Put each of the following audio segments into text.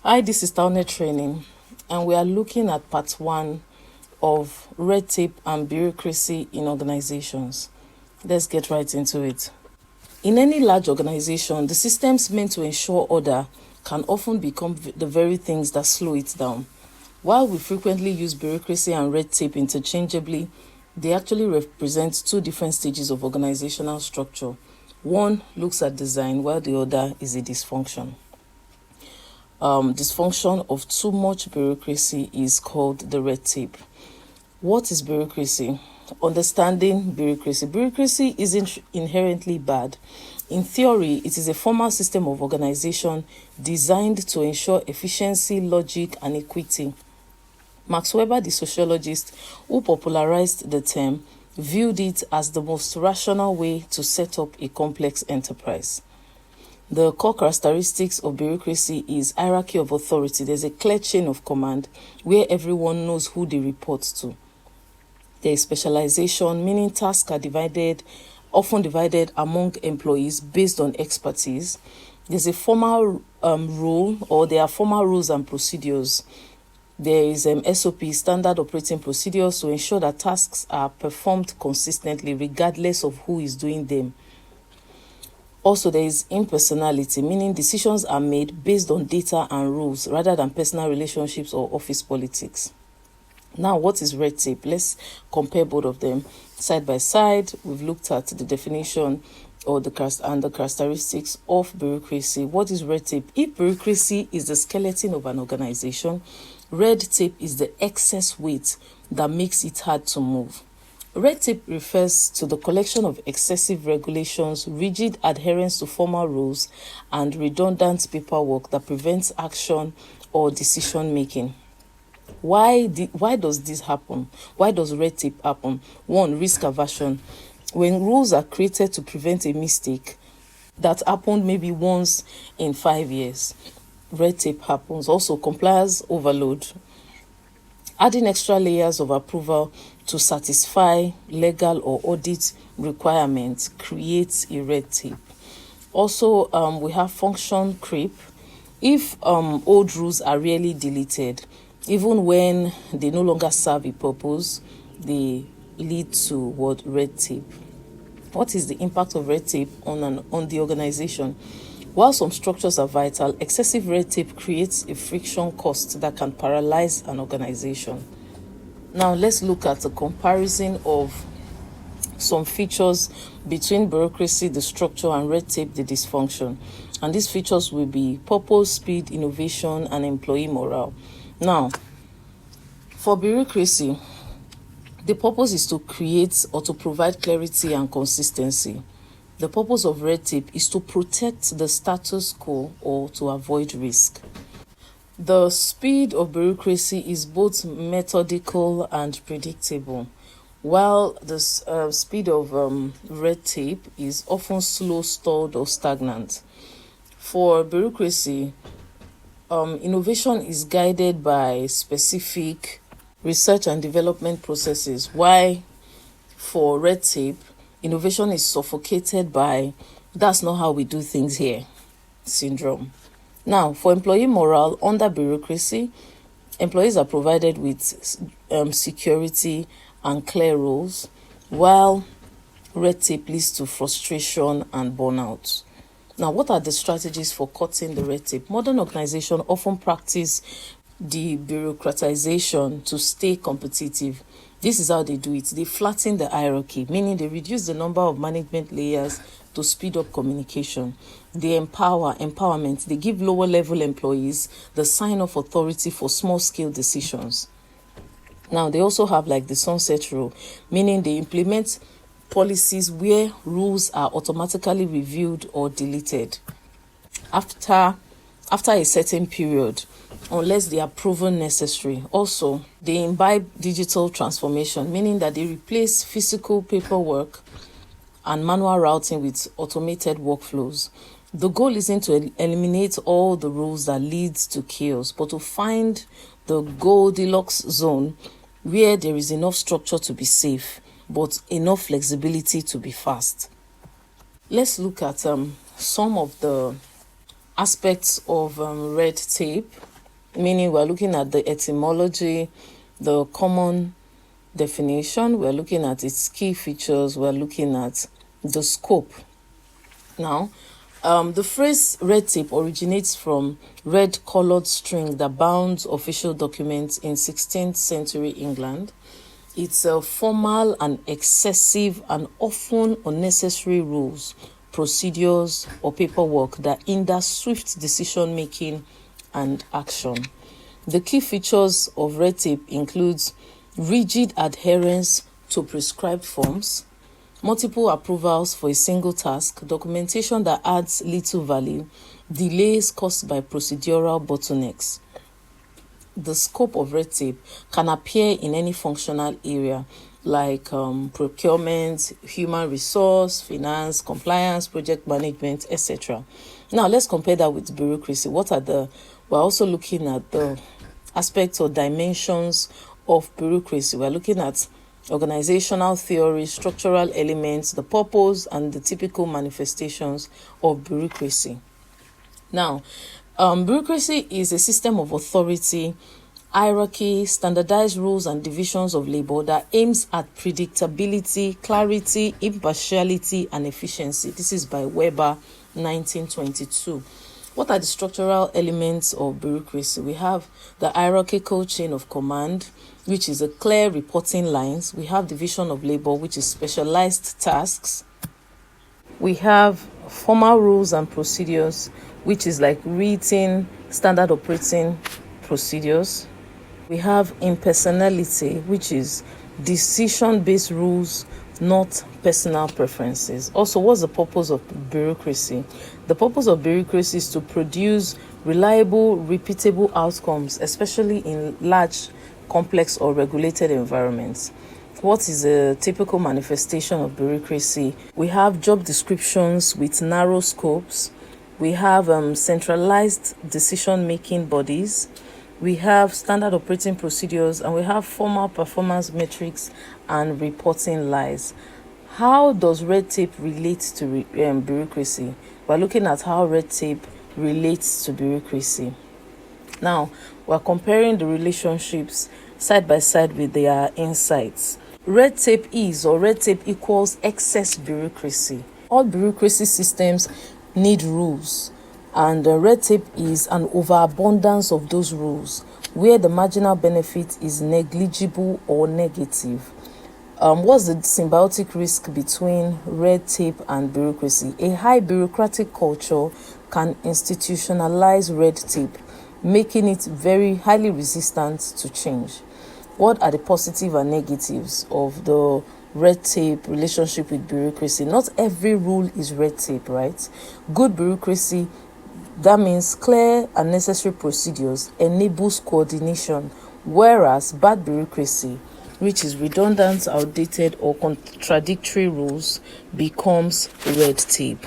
Hi, this is TAONETTRAINING Training, and we are looking at part 1 of red tape and bureaucracy in organizations. Let's get right into it. In any large organization, the systems meant to ensure order can often become the very things that slow it down. While we frequently use bureaucracy and red tape interchangeably, they actually represent two different stages of organizational structure. One looks at design, while the other is a dysfunction. Dysfunction of too much bureaucracy is called the red tape. What is bureaucracy? Understanding bureaucracy. Bureaucracy isn't inherently bad. In theory, it is a formal system of organization designed to ensure efficiency, logic, and equity. Max Weber, the sociologist who popularized the term, viewed it as the most rational way to set up a complex enterprise. The core characteristics of bureaucracy is hierarchy of authority. There's a clear chain of command where everyone knows who they report to. There is specialization, meaning tasks are often divided among employees based on expertise. There's a formal rule, or there are formal rules and procedures. There is SOP, standard operating procedures, to ensure that tasks are performed consistently regardless of who is doing them. Also, there is impersonality, meaning decisions are made based on data and rules rather than personal relationships or office politics. Now, what is red tape? Let's compare both of them side by side. We've looked at the definition or the characteristics of bureaucracy. What is red tape? If bureaucracy is the skeleton of an organization, red tape is the excess weight that makes it hard to move. Red tape refers to the collection of excessive regulations, rigid adherence to formal rules, and redundant paperwork that prevents action or decision making. Why does this happen? Why does red tape happen? 1, risk aversion. When rules are created to prevent a mistake that happened maybe once in 5 years, red tape happens. Also, compliance overload. Adding extra layers of approval to satisfy legal or audit requirements creates a red tape. Also, we have function creep. If old rules are rarely deleted, even when they no longer serve a purpose, they lead to red tape. What is the impact of red tape on the organization? While some structures are vital, excessive red tape creates a friction cost that can paralyze an organization. Now, let's look at a comparison of some features between bureaucracy, the structure, and red tape, the dysfunction. And these features will be purpose, speed, innovation, and employee morale. Now, for bureaucracy, the purpose is to create or to provide clarity and consistency. The purpose of red tape is to protect the status quo or to avoid risk. The speed of bureaucracy is both methodical and predictable, while the speed of red tape is often slow, stalled, or stagnant. For bureaucracy, innovation is guided by specific research and development processes, while for red tape, innovation is suffocated by "that's not how we do things here" syndrome. Now, for employee morale, under bureaucracy, employees are provided with security and clear roles, while red tape leads to frustration and burnout. Now, what are the strategies for cutting the red tape? Modern organizations often practice debureaucratization to stay competitive. This is how they do it. They flatten the hierarchy, meaning they reduce the number of management layers to speed up communication. They empowerment. They give lower level employees the sign-off authority for small-scale decisions. Now, they also have like the sunset rule, meaning they implement policies where rules are automatically reviewed or deleted after a certain period, unless they are proven necessary. Also, they imbibe digital transformation, meaning that they replace physical paperwork and manual routing with automated workflows. The goal isn't to eliminate all the rules that leads to chaos, but to find the Goldilocks zone where there is enough structure to be safe, but enough flexibility to be fast. Let's look at some of the aspects of red tape meaning we're looking at the etymology, the common definition, we're looking at its key features, we're looking at the scope. Now, the phrase red tape originates from red colored string that bound official documents in 16th century England. It's a formal and excessive and often unnecessary rules, procedures, or paperwork that hinder swift decision making and action. The key features of red tape includes rigid adherence to prescribed forms, multiple approvals for a single task, documentation that adds little value, delays caused by procedural bottlenecks. The scope of red tape can appear in any functional area like procurement, human resource, finance, compliance, project management, etc. Now let's compare that with bureaucracy. We're also looking at the aspects or dimensions of bureaucracy. We're looking at organizational theory, structural elements, the purpose, and the typical manifestations of bureaucracy. Now, bureaucracy is a system of authority, hierarchy, standardized rules, and divisions of labor that aims at predictability, clarity, impartiality, and efficiency. This is by Weber, 1922. What are the structural elements of bureaucracy? We have the hierarchical chain of command, which is a clear reporting lines. We have division of labor, which is specialized tasks. We have formal rules and procedures, which is like written standard operating procedures. We have impersonality, which is decision-based rules, not personal preferences. Also, what's the purpose of bureaucracy? The purpose of bureaucracy is to produce reliable, repeatable outcomes, especially in large, complex, or regulated environments. What is a typical manifestation of bureaucracy? We have job descriptions with narrow scopes. We have centralized decision-making bodies. We have standard operating procedures, and we have formal performance metrics and reporting lies. How does red tape relate to bureaucracy? We're looking at how red tape relates to bureaucracy. Now, we're comparing the relationships side by side with their insights. Red tape equals excess bureaucracy. All bureaucracy systems need rules, and red tape is an overabundance of those rules where the marginal benefit is negligible or negative. What's the symbiotic risk between red tape and bureaucracy? A high bureaucratic culture can institutionalize red tape, making it very highly resistant to change. What are the positive and negatives of the red tape relationship with bureaucracy? Not every rule is red tape, right? Good bureaucracy, that means clear and necessary procedures, enables coordination, whereas bad bureaucracy, which is redundant, outdated, or contradictory rules, becomes red tape.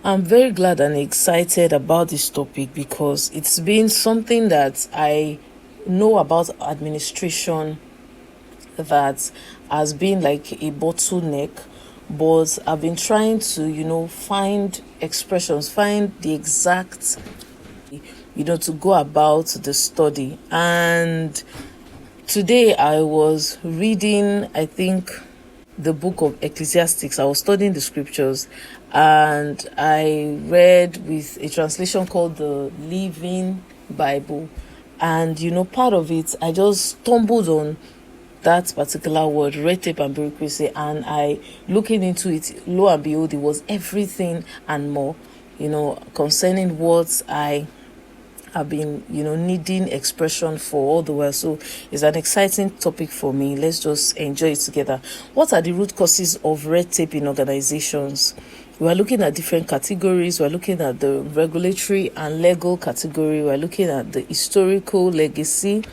I'm very glad and excited about this topic because it's been something that I know about administration that has been like a bottleneck, but I've been trying to, find expressions, find the exact, to go about the study. And today I was reading, I think, the book of Ecclesiastes. I was studying the scriptures, and I read with a translation called the Living Bible. And, part of it, I just stumbled on that particular word, red tape and bureaucracy, and I looking into it, lo and behold, it was everything and more, concerning what I have been, needing expression for all the while. So it's an exciting topic for me. Let's just enjoy it together. What are the root causes of red tape in organizations? We're looking at different categories. We're looking at the regulatory and legal category. We're looking at the historical legacy.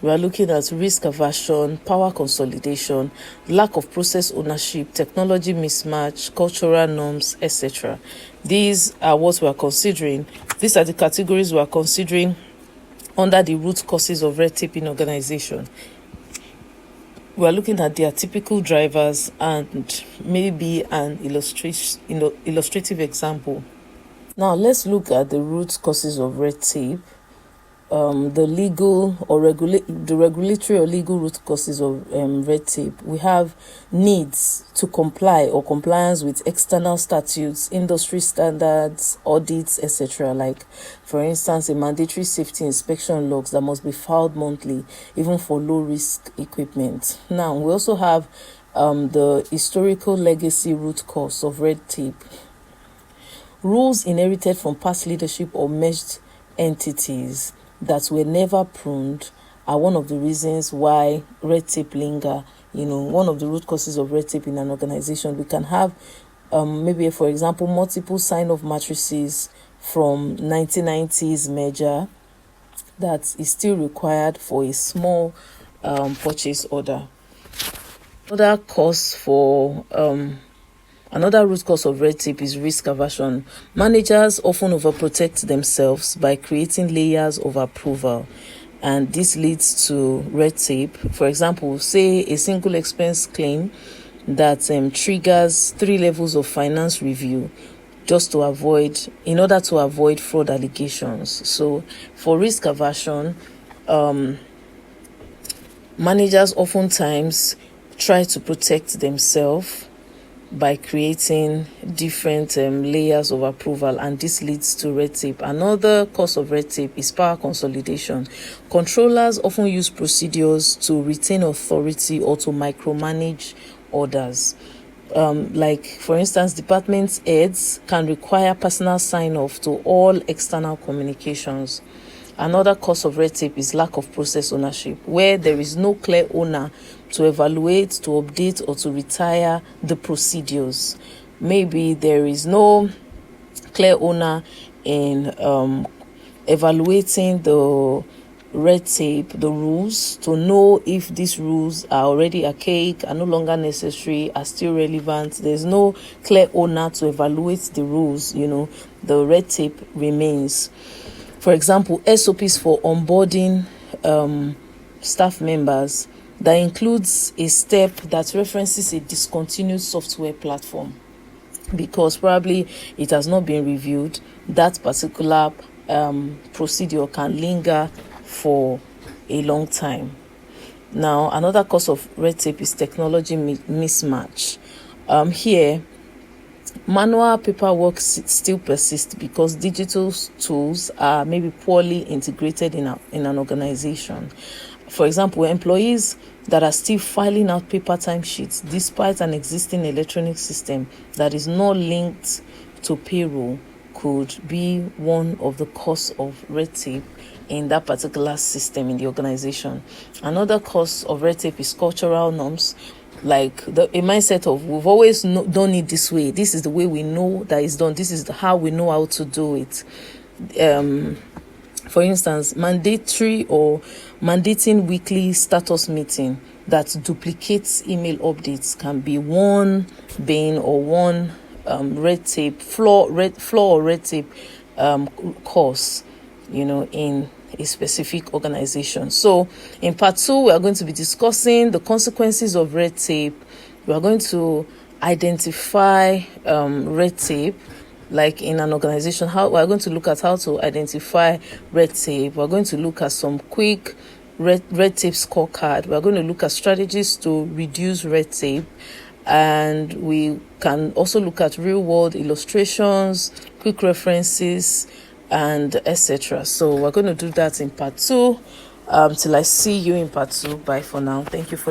We're looking at risk aversion, power consolidation, lack of process ownership, technology mismatch, cultural norms, etc. These are what we're considering. These are the categories we're considering under the root causes of red tape in organization. We're looking at their typical drivers and maybe an illustrative example. Now, let's look at the root causes of red tape. the legal or the regulatory or legal root causes of red tape. We have needs to comply or compliance with external statutes, industry standards, audits, etc. Like, for instance, a mandatory safety inspection logs that must be filed monthly, even for low-risk equipment. Now, we also have the historical legacy root cause of red tape. Rules inherited from past leadership or merged entities that were never pruned are one of the reasons why red tape linger. One of the root causes of red tape in an organization. We can have maybe, for example, multiple sign-off matrices from 1990s merger that is still required for a small purchase order. Another root cause of red tape is risk aversion. Managers often overprotect themselves by creating layers of approval, and this leads to red tape. For example, say a single expense claim that triggers 3 levels of finance review in order to avoid fraud allegations. So for risk aversion, managers oftentimes try to protect themselves by creating different layers of approval, and this leads to red tape. Another cause of red tape is power consolidation. Controllers often use procedures to retain authority or to micromanage orders. Like, for instance, department heads can require personal sign-off to all external communications. Another cause of red tape is lack of process ownership, where there is no clear owner to evaluate, to update, or to retire the procedures. Maybe there is no clear owner in evaluating the red tape, the rules, to know if these rules are already archaic, are no longer necessary, are still relevant. There's no clear owner to evaluate the rules. The red tape remains. For example, SOPs for onboarding staff members that includes a step that references a discontinued software platform because probably it has not been reviewed. That particular procedure can linger for a long time. Now, another cause of red tape is technology mismatch. Here, manual paperwork still persists because digital tools are maybe poorly integrated in an organization. For example, employees that are still filing out paper timesheets despite an existing electronic system that is not linked to payroll could be one of the cause of red tape in that particular system in the organization. Another cause of red tape is cultural norms, like a mindset of we've always done it this way. This is the way we know that it's done. This is how we know how to do it. For instance, mandating weekly status meeting that duplicates email updates can be one bane or one red tape flaw or red tape cause, in a specific organization. So in part 2, we are going to be discussing the consequences of red tape. We are going to identify red tape, like in an organization. We are going to look at how to identify red tape. We are going to look at some quick red tape scorecard. We are going to look at strategies to reduce red tape, and we can also look at real world illustrations, quick references, and etc. So we're going to do that in part 2. Till I see you in part 2. Bye for now. Thank you for listening.